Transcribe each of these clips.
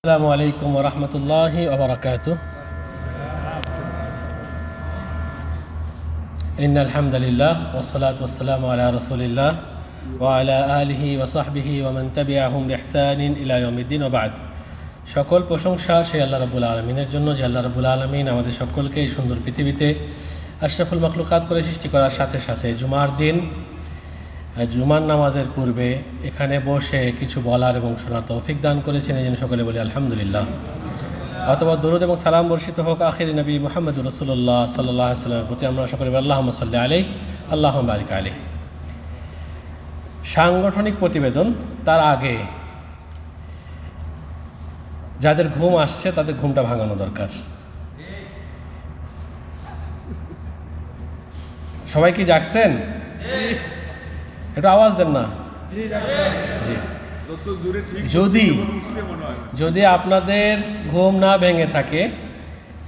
আসসালামু আলাইকুম ওয়া রাহমাতুল্লাহি ওয়া বারাকাতুহু। ইন্নাল হামদালিল্লাহ ওয়াস সালাতু ওয়াস সালামু আলা রাসূলিল্লাহ ওয়া আলা আলিহি ওয়া সাহবিহি ওয়া মান তাবিআহুম বিইহসানিন ইলা ইয়াউমিদ্দিন ওয়া বা'দ। সকল প্রশংসা সেই আল্লাহ রাব্বুল আলামিনের জন্য, যে আল্লাহ রাব্বুল আলামিন আমাদের সকলকে এই সুন্দর পৃথিবীতে আশরাফুল মাখলুকাত করে সৃষ্টি করার সাথে সাথে জুমার দিন জুমার নামাজের পূর্বে এখানে বসে কিছু বলার এবং শোনার তৌফিক দান করেছেন। এই জন্য সকলে বলি আলহামদুলিল্লাহ। অথবা দরুদ এবং সালাম বর্ষিত হোক আখিরি নবী মুহাম্মদুর রাসূলুল্লাহ সাল্লাল্লাহু আলাইহি ওয়াসাল্লামের প্রতি। আমরা সকলে বলি আল্লাহুম্মা সাল্লি আলাইহি আল্লাহুম্মা বারিক আলাইহি। সাংগঠনিক প্রতিবেদন তার আগে যাদের ঘুম আসছে তাদের ঘুমটা ভাঙানো দরকার। সবাই কি জাগছেন? একটু আওয়াজ দেন না। জি, যদি আপনাদের ঘুম না ভেঙে থাকে,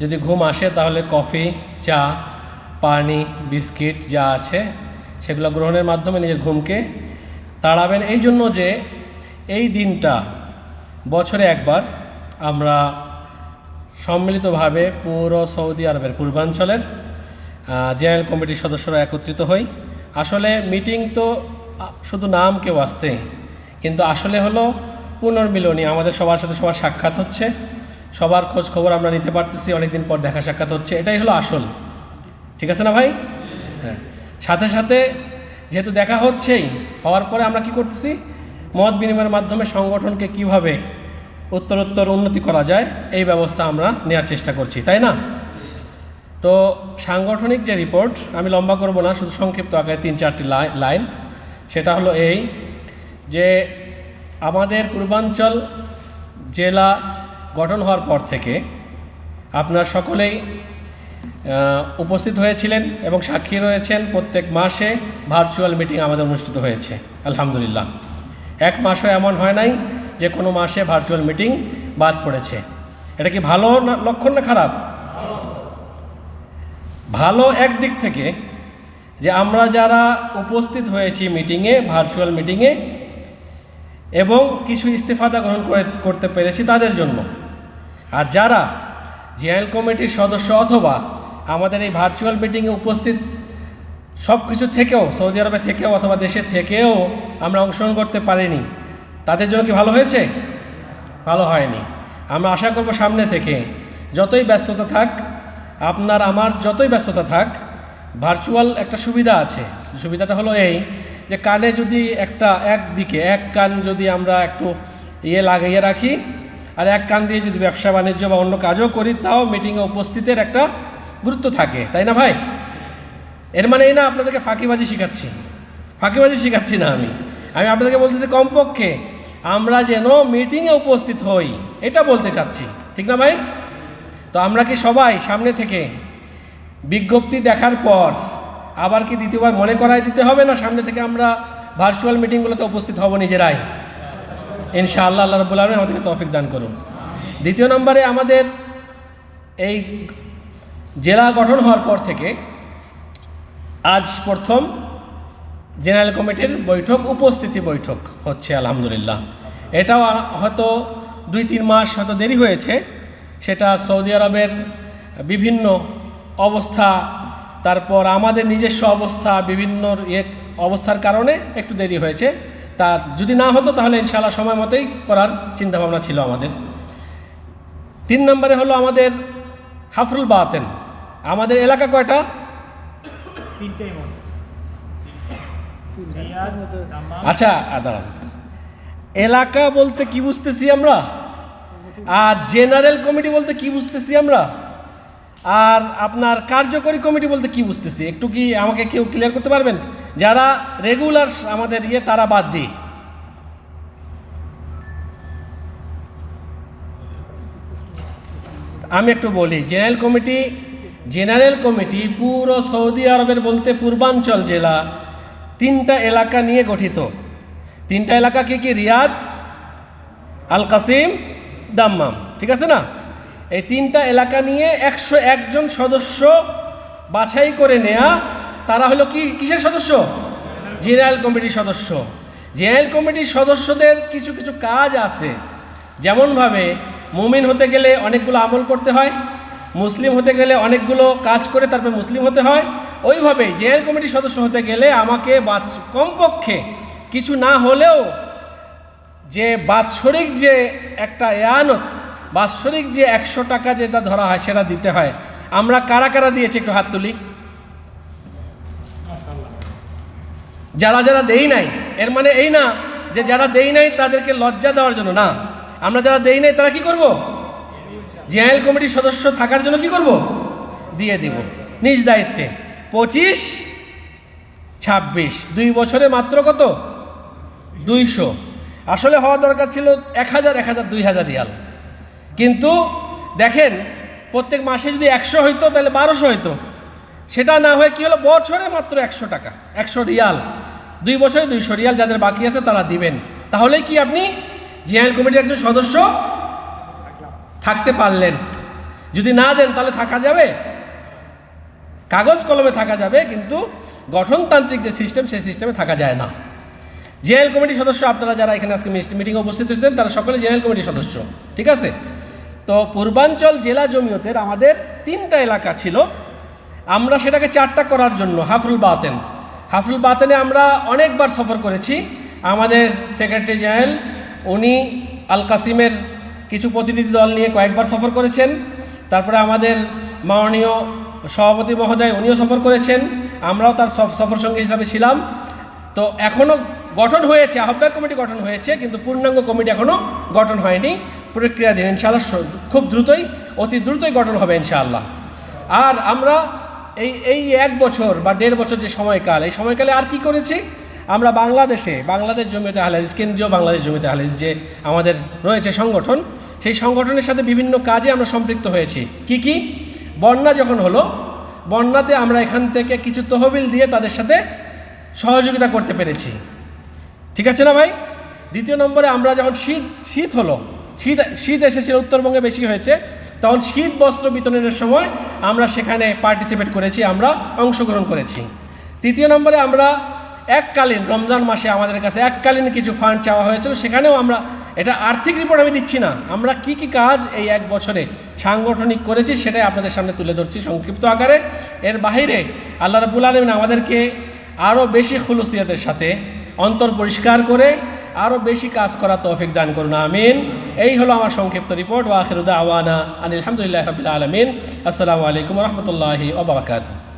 যদি ঘুম আসে, তাহলে কফি, চা, পানি, বিস্কিট যা আছে সেগুলো গ্রহণের মাধ্যমে নিজের ঘুমকে তাড়াবেন। এই জন্য যে এই দিনটা বছরে একবার আমরা সম্মিলিতভাবে পুরো সৌদি আরবের পূর্বাঞ্চলের জেনারেল কমিটির সদস্যরা একত্রিত হই। আসলে মিটিং তো শুধু নাম কেউ আসতে, কিন্তু আসলে হলো পুনর্মিলনী। আমাদের সবার সাথে সবার সাক্ষাৎ হচ্ছে, সবার খোঁজ খবর আমরা নিতে পারতেছি, অনেকদিন পর দেখা সাক্ষাৎ হচ্ছে, এটাই হলো আসল। ঠিক আছে না ভাই? হ্যাঁ, সাথে সাথে যেহেতু দেখা হচ্ছেই, হওয়ার পরে আমরা কি করতেছি, মত বিনিময়ের মাধ্যমে সংগঠনকে কিভাবে উত্তরোত্তর উন্নতি করা যায় এই ব্যবস্থা আমরা নেওয়ার চেষ্টা করছি, তাই না? তো সাংগঠনিক যে রিপোর্ট, আমি লম্বা করব না, শুধু সংক্ষিপ্ত আকারে 3-4টি লাইন। সেটা হলো এই যে আমাদের পূর্বাঞ্চল জেলা গঠন হওয়ার পর থেকে আপনারা সকলেই উপস্থিত হয়েছিলেন এবং সাক্ষী রয়েছেন। প্রত্যেক মাসে ভার্চুয়াল মিটিং আমাদের অনুষ্ঠিত হয়েছে আলহামদুলিল্লাহ। এক মাসও এমন হয় নাই যে কোনো মাসে ভার্চুয়াল মিটিং বাদ পড়েছে। এটা কি ভালো লক্ষণ না খারাপ? ভালো একদিক থেকে, যে আমরা যারা উপস্থিত হয়েছি মিটিংয়ে, ভার্চুয়াল মিটিংয়ে, এবং কিছু ইস্তেফাদা গ্রহণ করতে পেরেছি তাদের জন্য। আর যারা জেনারেল কমিটির সদস্য অথবা আমাদের এই ভার্চুয়াল মিটিংয়ে উপস্থিত সব কিছু থেকেও, সৌদি আরবে থেকেও অথবা দেশে থেকেও আমরা অংশগ্রহণ করতে পারিনি, তাদের জন্য কি ভালো হয়েছে? ভালো হয়নি। আমরা আশা করব সামনে থেকে যতই ব্যস্ততা থাক, আপনার আমার যতই ব্যস্ততা থাক, ভার্চুয়াল একটা সুবিধা আছে। সুবিধাটা হলো এই যে কানে যদি একদিকে এক কান যদি আমরা একটু লাগিয়ে রাখি, আর এক কান দিয়ে যদি ব্যবসা বাণিজ্য বা অন্য কাজও করি, তাও মিটিংয়ে উপস্থিতের একটা গুরুত্ব থাকে, তাই না ভাই? এর মানে এই না আপনাদেরকে ফাঁকিবাজি শেখাচ্ছি না। আমি আপনাদেরকে বলতেছি কমপক্ষে আমরা যেন মিটিংয়ে উপস্থিত হই, এটা বলতে চাচ্ছি, ঠিক না ভাই? তো আমরা কি সবাই সামনে থেকে বিজ্ঞপ্তি দেখার পর আবার কি দ্বিতীয়বার মনে করাই দিতে হবে না, সামনে থেকে আমরা ভার্চুয়াল মিটিংগুলোতে উপস্থিত হব নিজেরাই? ইনশাআল্লাহ, আল্লাহ রাব্বুল আলামিন আমাদেরকে তৌফিক দান করুন। দ্বিতীয় নম্বরে, আমাদের এই জেলা গঠন হওয়ার পর থেকে আজ প্রথম জেনারেল কমিটির বৈঠক, উপস্থিতি বৈঠক হচ্ছে আলহামদুলিল্লাহ। এটাও হয়তো 2-3 মাস হয়তো দেরি হয়েছে। সেটা সৌদি আরবের বিভিন্ন অবস্থা, তারপর আমাদের নিজস্ব অবস্থা, বিভিন্ন অবস্থার কারণে একটু দেরি হয়েছে। তা যদি না হতো তাহলে ইনশাআল্লাহ সময় মতোই করার চিন্তাভাবনা ছিল আমাদের। 3 নম্বরে হলো আমাদের হাফরুল বাতেন। আমাদের এলাকা কয়টা? 3টে। আচ্ছা, দাঁড়ান। এলাকা বলতে কি বুঝতেছি আমরা, আর জেনারেল কমিটি বলতে কি বুঝতেছি আমরা, আর আপনার কার্যকরী কমিটি বলতে কি বুঝতেছি, একটু কি আমাকে কেউ ক্লিয়ার করতে পারবেন? যারা রেগুলার আমাদের তারা বাদ দিই। আমি একটু বলি, জেনারেল কমিটি পুরো সৌদি আরবের বলতে পূর্বাঞ্চল জেলা 3টা এলাকা নিয়ে গঠিত। 3টা এলাকা কি? রিয়াদ, আল কাসিম, দাম্মাম, ঠিক আছে না? এই 3টা এলাকা নিয়ে 101 জন সদস্য বাছাই করে নেয়া, তারা হলো কিসের সদস্য? জেনারেল কমিটির সদস্য। জেনারেল কমিটির সদস্যদের কিছু কিছু কাজ আছে, যেমনভাবে মুমিন হতে গেলে অনেকগুলো আমল করতে হয়, মুসলিম হতে গেলে অনেকগুলো কাজ করে তারপরে মুসলিম হতে হয়। ওইভাবেই জেনারেল কমিটির সদস্য হতে গেলে আমাকে কমপক্ষে কিছু না হলেও যে বাৎসরিক যে একটা এয়ানত, বাৎসরিক যে 100 টাকা যেটা ধরা হয় সেটা দিতে হয়। আমরা কারা কারা দিয়েছি একটু হাত তুলি। যারা যারা দেই নাই, এর মানে এই না যে যারা দেই নাই তাদেরকে লজ্জা দেওয়ার জন্য না। আমরা যারা দেই নাই তারা কি করব? জেনারেল কমিটির সদস্য থাকার জন্য কি করব? দিয়ে দিব নিজ দায়িত্বে। 25, 26 2 বছরে মাত্র কত? 200। আসলে হওয়া দরকার ছিল 1000, 1000, 2000 রিয়াল। কিন্তু দেখেন প্রত্যেক মাসে যদি 100 হইতো তাহলে 1200 হইতো। সেটা না হয়ে কী হলো, বছরে মাত্র 100 টাকা, 100 রিয়াল। 2 বছরে 200 রিয়াল যাদের বাকি আছে তারা দিবেন। তাহলে কি আপনি জেনারেল কমিটির একজন সদস্য থাকতে পারলেন। যদি না দেন তাহলে থাকা যাবে? কাগজ কলমে থাকা যাবে, কিন্তু গঠনতান্ত্রিক যে সিস্টেম সেই সিস্টেমে থাকা যায় না। জেনারেল কমিটির সদস্য আপনারা যারা এখানে আজকে মিটিংয়ে উপস্থিত হয়েছেন তারা সকলে জেনারেল কমিটির সদস্য, ঠিক আছে? তো পূর্বাঞ্চল জেলা জমিয়তের আমাদের 3টা এলাকা ছিল। আমরা সেটাকে 4টা করার জন্য হাফরুল বাতেনে আমরা অনেকবার সফর করেছি। আমাদের সেক্রেটারি জেনারেল উনি আল কাসিমের কিছু প্রতিনিধি দল নিয়ে কয়েকবার সফর করেছেন। তারপরে আমাদের মাননীয় সভাপতি মহোদয় উনিও সফর করেছেন, আমরাও তার সফর সঙ্গী হিসাবে ছিলাম। তো এখনও গঠন হয়েছে, আহ্বায়ক কমিটি গঠন হয়েছে, কিন্তু পূর্ণাঙ্গ কমিটি এখনও গঠন হয়নি, প্রক্রিয়াধীন। ইনশাআল্লাহ খুব দ্রুতই, অতি দ্রুতই গঠন হবে ইনশাআল্লাহ। আর আমরা এই 1 বছর বা 1.5 বছর যে সময়কাল, এই সময়কালে আর কি করেছি আমরা? বাংলাদেশ জমিয়তে আহলে হাদিস, কেন্দ্রীয় বাংলাদেশ জমিয়তে আহলে হাদিস যে আমাদের রয়েছে সংগঠন, সেই সংগঠনের সাথে বিভিন্ন কাজে আমরা সম্পৃক্ত হয়েছি। কি বন্যা যখন হলো, বন্যাতে আমরা এখান থেকে কিছু তহবিল দিয়ে তাদের সাথে সহযোগিতা করতে পেরেছি, ঠিক আছে না ভাই? 2 নম্বরে আমরা যখন শীত হলো, শীত এসেছিল, উত্তরবঙ্গে বেশি হয়েছে, তখন শীত বস্ত্র বিতরণের সময় আমরা সেখানে পার্টিসিপেট করেছি, আমরা অংশগ্রহণ করেছি। 3 নম্বরে আমরা এককালীন রমজান মাসে আমাদের কাছে এককালীন কিছু ফান্ড চাওয়া হয়েছিল, সেখানেও আমরা, এটা আর্থিক রিপোর্ট আমি দিচ্ছি না, আমরা কি কাজ এই 1 বছরে সাংগঠনিক করেছি সেটাই আপনাদের সামনে তুলে ধরছি সংক্ষিপ্ত আকারে। এর বাহিরে আল্লাহ রাব্বুল আলামিন আমাদেরকে আরও বেশি খুলুসিয়াতের সাথে অন্তর পরিষ্কার করে আরও বেশি কাজ করা তৌফিক দান করুন, আমিন। এই হলো আমার সংক্ষিপ্ত রিপোর্ট। ওয়া আখিরু দাওয়ানা আনিল হামদুলিল্লাহি রাব্বিল আলামিন। আসসালামু আলাইকুম ওয়া রাহমাতুল্লাহি ওয়া বারাকাতুহু।